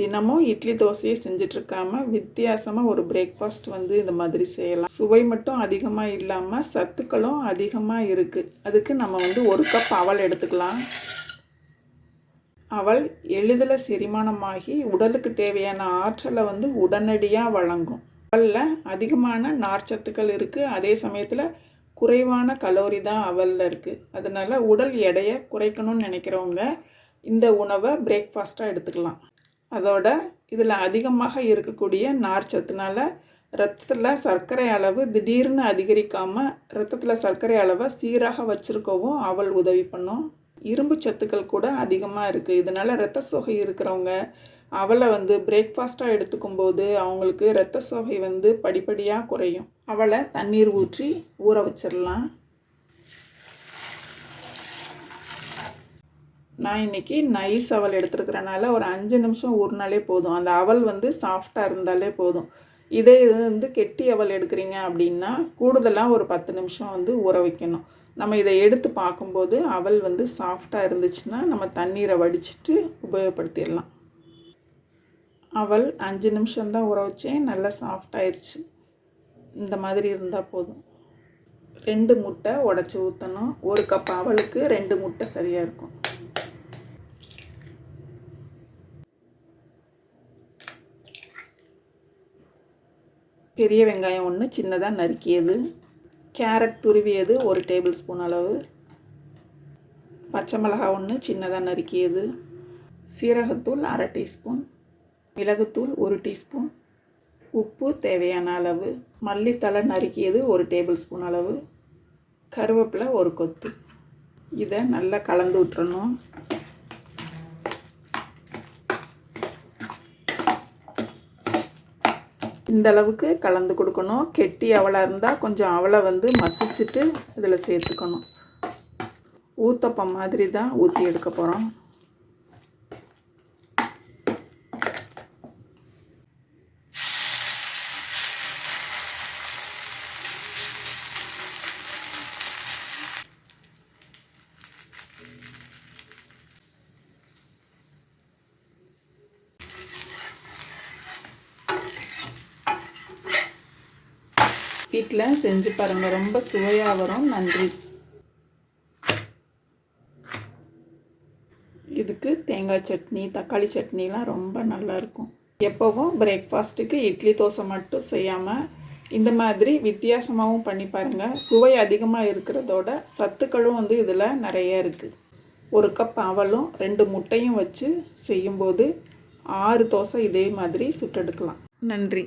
தினமும் இட்லி தோசையை செஞ்சிட்ருக்காமல் வித்தியாசமாக ஒரு பிரேக்ஃபாஸ்ட் வந்து இந்த மாதிரி செய்யலாம். சுவை மட்டும் அதிகமாக இல்லாமல் சத்துக்களும் அதிகமாக இருக்குது. அதுக்கு நம்ம வந்து 1 கப் அவல் எடுத்துக்கலாம். அவல் எளிதில் செரிமானமாகி உடலுக்கு தேவையான ஆற்றலை வந்து உடனடியாக வழங்கும். அவலில் அதிகமான நார்ச்சத்துக்கள் இருக்குது. அதே சமயத்தில் குறைவான கலோரி தான் அவலில் இருக்குது. அதனால் உடல் எடையை குறைக்கணும்னு நினைக்கிறவங்க இந்த உணவை பிரேக்ஃபாஸ்ட்டாக எடுத்துக்கலாம். அதோட இதில் அதிகமாக இருக்கக்கூடிய நார்ச்சத்துனால இரத்தத்தில் சர்க்கரை அளவு திடீர்னு அதிகரிக்காமல் இரத்தத்தில் சர்க்கரை அளவை சீராக வச்சுருக்கவும் அவல் உதவி பண்ணும். இரும்பு சத்துக்கள் கூட அதிகமாக இருக்குது. இதனால் இரத்த சோகை இருக்கிறவங்க அவலை வந்து பிரேக்ஃபாஸ்ட்டாக எடுத்துக்கும்போது அவங்களுக்கு இரத்த சோகை வந்து படிப்படியாக குறையும். அவலை தண்ணீர் ஊற்றி ஊற வச்சிடலாம். நான் இன்றைக்கி நைஸ் அவல் எடுத்துருக்கிறனால ஒரு 5 நிமிஷம் ஊறினாலே போதும். அந்த அவல் வந்து சாஃப்டாக இருந்தாலே போதும். இதே வந்து கெட்டி அவல் எடுக்கிறீங்க அப்படின்னா கூடுதலாக ஒரு 10 நிமிஷம் வந்து ஊற வைக்கணும். நம்ம இதை எடுத்து பார்க்கும்போது அவல் வந்து சாஃப்டாக இருந்துச்சுன்னா நம்ம தண்ணீரை வடிச்சிட்டு உபயோகப்படுத்திடலாம். அவல் 5 நிமிஷம்தான் ஊற வச்சேன். நல்லா சாஃப்டாகிடுச்சு. இந்த மாதிரி இருந்தால் போதும். 2 முட்டை உடச்சி ஊற்றணும். 1 கப் அவலுக்கு 2 முட்டை சரியாக இருக்கும். பெரிய வெங்காயம் 1 சின்னதாக நறுக்கியது, கேரட் துருவியது 1 டேபிள் ஸ்பூன் அளவு, பச்சை மிளகாய் 1 சின்னதாக நறுக்கியது, சீரகத்தூள் 1/2 டீஸ்பூன், மிளகுத்தூள் 1 டீஸ்பூன், உப்பு தேவையான அளவு, மல்லித்தழை நறுக்கியது 1 டேபிள் ஸ்பூன் அளவு, கருவேப்பிலை 1 கொத்து. இதை நல்லா கலந்து விட்டுறணும். இந்த அளவுக்கு கலந்து கொடுக்கணும். கெட்டி அவலாக இருந்தால் கொஞ்சம் அவலை வந்து மசிச்சுட்டு இதில் சேர்த்துக்கணும். ஊத்தப்பம் மாதிரி தான் ஊற்றி எடுக்க போகிறோம். வீட்டில் செஞ்சு பாருங்கள். ரொம்ப சுவையாக வரும். நன்றி. இதுக்கு தேங்காய் சட்னி, தக்காளி சட்னிலாம் ரொம்ப நல்லாயிருக்கும். எப்போவும் பிரேக்ஃபாஸ்ட்டுக்கு இட்லி தோசை மட்டும் செய்யாமல் இந்த மாதிரி வித்தியாசமாகவும் பண்ணி பாருங்கள். சுவை அதிகமாக இருக்கிறதோட சத்துக்களும் வந்து இதில் நிறைய இருக்குது. 1 கப் அவலும் 2 முட்டையும் வச்சு செய்யும்போது 6 தோசை இதே மாதிரி சுட்டெடுக்கலாம். நன்றி.